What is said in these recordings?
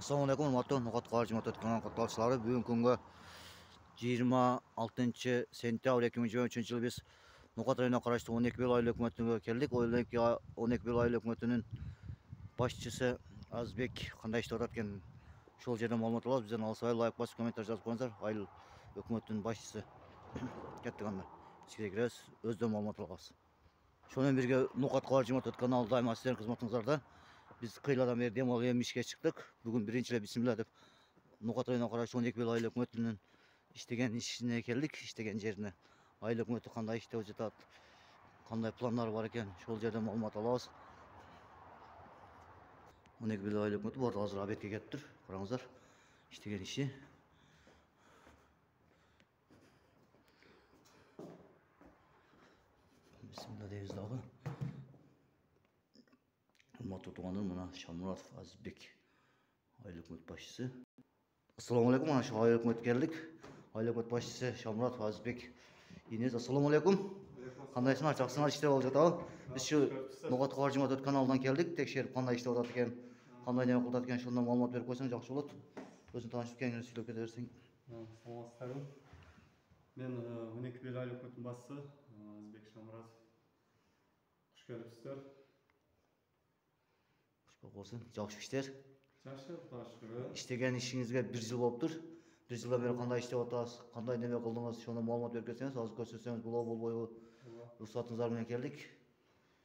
Assalamu alaikum, hormatly Nukat Qarşı Matematik katılımcıları. Bugün күнгө 26 sentyabr 2023 yılı biz Nukat rayonuna karıştı 12 bel aylı hükümetine geldik. 12 bel aylı hükümetinin başçısı Azbek qanday işte otatken şol жерден маалымат алабыз. Бізден алсай лайк басып комментарий жазып қойыңыздар. Айыл өкмөтүнүн башчысы кеттик анда. Ичке киребиз, өздөн маалымат алабыз. Шонымен бірге Nukat Qarşı Matematik каналы дайыма сіздердің қызметіңіздерде. Biz kıyılardan beri dem alıya işe çıktık. Bugün birinciyle bismillah deyip Nukat rayonuna karşı 12 bel aylı hükümetinin iştegen işine geldik, iştegen yerine. Aylı hükümeti qanday işte жатат, qanday planlar var eken, şol жерден маалымат алабыз. 12 bel aylı hükümeti bu arada hazır abetke kelip tur. Qarаңыздар, iştegen işi. Bismillah deymiz dağı. Hurmatly tuğanlarım, mına Şamuratov Azizbek aylı hükümet başçısı. Assalamu alaikum, ana şu aylı hükümet geldik. Aylı hükümet başçısı Şamuratov Azizbek. Yine assalamu alaikum. Qandaysыңар, жақсыңар, işler болып жатабы? Biz şu Nukat Qarşı Matematik kanalından geldik. Tekşerip qanday işte otat eken, qanday neme qıldat eken şondan malumat berip koysaң жақсы болот. Өзүң таанышып кеңири сүйлөп кете берсең. Саламатсыздарбы. Мен 12 бел айлык өкмөттүн башчысы Азбек Шамуратов. Куш келипсиздер. Куш болсун, жакшы иштер. Жакшы, Кудайга шүгүр. İştegen işingizge 1 жыл болуптур. 1 жылдан бери кандай иштеп атасыз, кандай неме кылдыңыз, шону маалымат берип кетсеңиз, азыр көрсөтсөңүз болобу, болбойбу? Уруксатыңыздар менен келдик.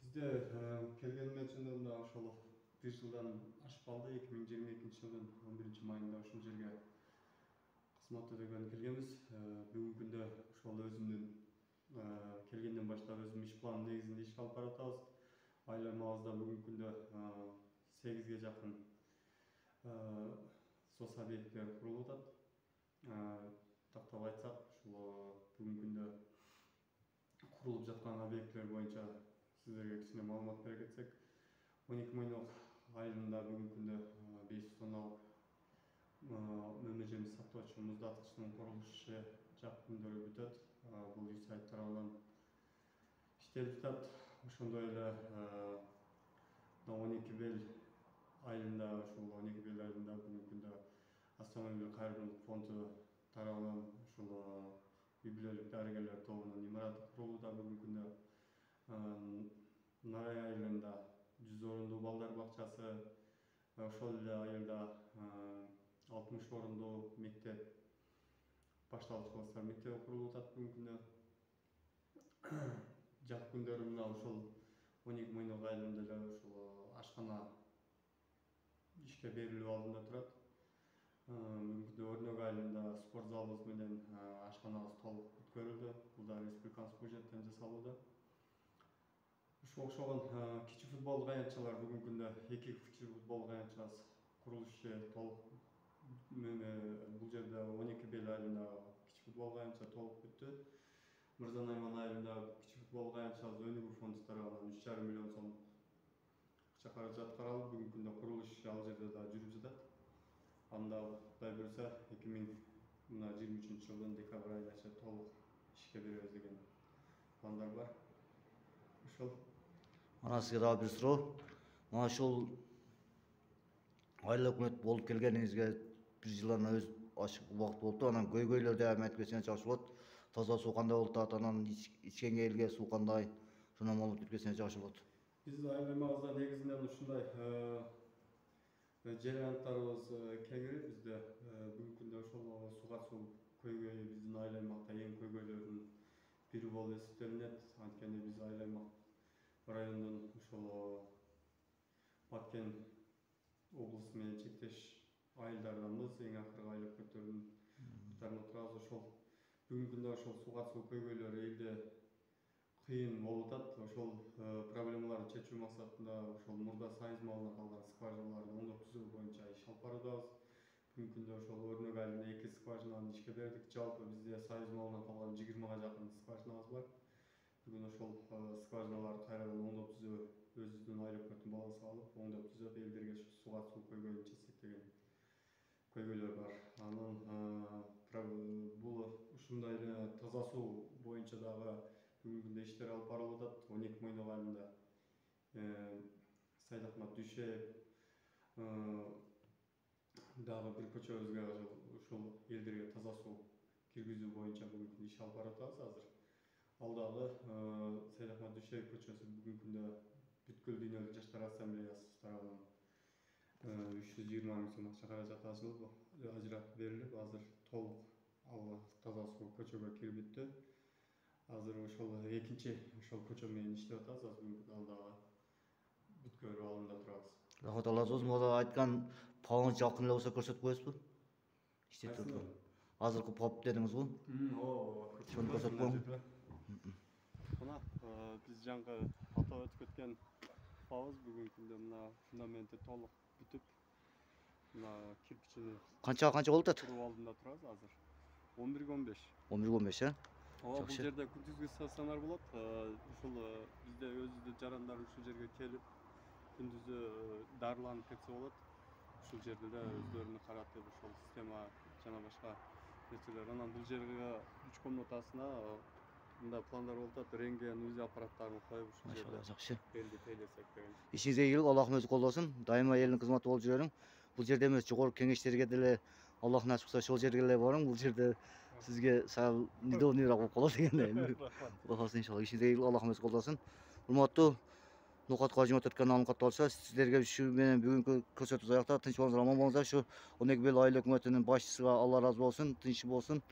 Бизде келгениме чындыгында мына ошол 1 жылдан ашып калды. 2022 жылдын 11 майында ушул жерге кызмат өтөгөн келгенбиз. Бүгүнкү күндө ошол өзүмдүн келгенден баштап өзүм иш планын негизинде иш алып баратабыз. Айланмабызда бүгүнкү күндө 8ге жакын сос объекттер курулуп атат. Тактап айтсак, ушул бүгүнкү күндө курулуп жаткан объекттер боюнча сиздерге кичине маалымат бере кетсек, 12 Мойнок айылында бүгүнкү күндө 500 тонналык мөмө сактоочу муздаткычтын курулушу жакындырып бүтөт. Бул USAID тарабынан иштелип жатат. Ошондой эле 12 бел айылында, ушул 12 бел айылында бүгүнкү күндө Автомобиль кайрымдуулук фонду тарабынан ушул үй-бүлөлүк дарыгерлер тобунун имараты курулууда. Бүгүнкү күндө Нарай айылында 100 орундуу балдар бакчасы, ошол эле айылда 60 орундуу мектеп, башталгыч класстар мектеби курулуп атат. Бүгүнкү күндө жак күндөрү мына ушул 12 Мойнок айылында эле ушул ашкана ишке берилүү алдында турат. Бүгүнкү күндө Өрнөк айылында спорт залыбыз менен ашканабыз толук бүткөрүлдү. Бул да республикалык бюджеттен жасалууда. Ушуга окшогон кичи футболдук аянтчалар бүгүнкү күндө 2 кичи футболдук аянтчасы курулушу толук. Бул жерде 12 бел айылында кичи футболдук аянтча толук бүттү. Мырзанайман айылында кичи футболдук аянтчабыз өнүгүү фонду тарабынан 3,5 миллион сом акча каражат каралып, бүгүнкү күндө курулуш ал жерде да жүрүп жатат. Анда Кудай буйрса 2023 жылдын декабрь айынча толук ишке беребиз деген пландар бар. Ошол. Ana sizge daha bir soru. Mana uşul aylı hükümet bolup kelgeningizge 1 жылдан öz ашык убакыт болупту. Анан көйгөйлөрдү айтып кетсеңиz жакшы болот. Таза суу кандай болуп атат, анан ичкенге элге суу кандай? Шуну маалымат берип кетсеңиз жакшы болот. Биз айылыбызда негизинен ушундай жарыянттарыбыз кеңири. Бизде бүгүнкү күндө ошол сууга суу көйгөйү биздин айыл аймакта эң көйгөйлөрдүн бири болуп эсептелинет. Анткени биз айыл аймак райондун ушул Баткен облусу менен чектеш айылдарданбыз. Эң акыркы айыл өкмөттөрүнүн катарында турабыз. Ошол бүгүнкү күндө ошол сууга суу көйгөйлөрү элде кыйын болуп атат. Ошол проблемаларды чечүү максатында ошол мурда сайыз маалына калган скважиналарды оңдоп түзүү боюнча иш алып барабыз. Бүгүнкү күндө ошол Өрнөк айылында 2 скважинаны ишке бердик. Жалпы бизде сайыз маалына калган 20га жакын скважинабыз бар. Бүгүн ошол скважиналарды кайрадан оңдоп түзөө өзүбүздүн айыл өкмөттүн баласы алып оңдоп түзөп элдерге сууга суу көйгөйүн чечсек деген көйгөйлөр бар. Анан бул ушундай эле таза суу боюнча дагы бүгүнкү күндө иштер алып барылып атат. 12 Мойнок айылында Сайдахмат Дүйшеев, дагы бир көчөбүзгө ушул элдерге таза суу киргизүү боюнча бүгүнкү күндө иш алып баратабыз азыр. Ал дагы Сайдахмет Дүйшөбеков көчөсү бүгүнкү күндө бүткүл дүйнөлүк жаштар ассамблеясы тарабынан 320 миң сом акча каражат ажыратып берилип, азыр толук таза суу көчөгө кирип бүттү. Азыр ошол экинчи ошол көчө менен иштеп атабыз. Азыр бүгүнкү ал дагы бүткөрүү алымында турабыз. Рахмат аласыз. Мода айткан паунд жакын эле болсо көрсөтүп коесузбу? Иштеп турган. Азыркы поп дедиңиз го? Ошону көрсөтүп коюң. Мына биз жаңы атап өтүп кеткен пабыз бүгүнкү күндө мына фундаменти толук бүтүп, мына кирпичини Канча болуп атат? куруу алдында турабыз азыр. 11-15. 11-15, э? Бул жерде күндүзгү стационар болот. Ушул бизде өзүбүздүн жарандар ушул жерге келип, күндүзү дарыланып кетсе болот. Ушул жерде да өздөрүнү каратып, ошол система жана башка нерселер. Анан бул жерге 3 комнатасына мындай пландар болуп атат. Рентген, УЗИ аппараттарын коюп ушул жерде Жакшы. элди тейлесек деген. Ишиңизге ийгилик, Аллах өзү колдосун. Дайыма элдин кызматы болуп жүрөң. Бул жерде эмес, жогорку кеңештерге деле Аллах насип кылса ошол жерге эле барың. Бул жерде сизге сал недовныйраак болуп калат дегендей. Кудай калса иншалла. Ишиңизге ийгилик, Аллах өзү колдосун. Урматтуу ноокатка жумат өткөн алым катталса, сиздерге ушу менен бүгүнкү көрсөтүүбүз аякта. Тынч болуңуздар, аман болуңуздар. Ушу 12 бел айыл өкмөтүнүн башчысыга Алла ыраазы болсун, тынч болсун,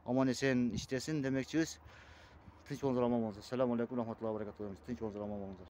аман эсен иштесин демекчибиз. Тынч болуңуздар, аман болуңуздар. Assalamu alaikum rahmatullahi wa barakatuh. Тынч болуңуздар, аман болуңуздар.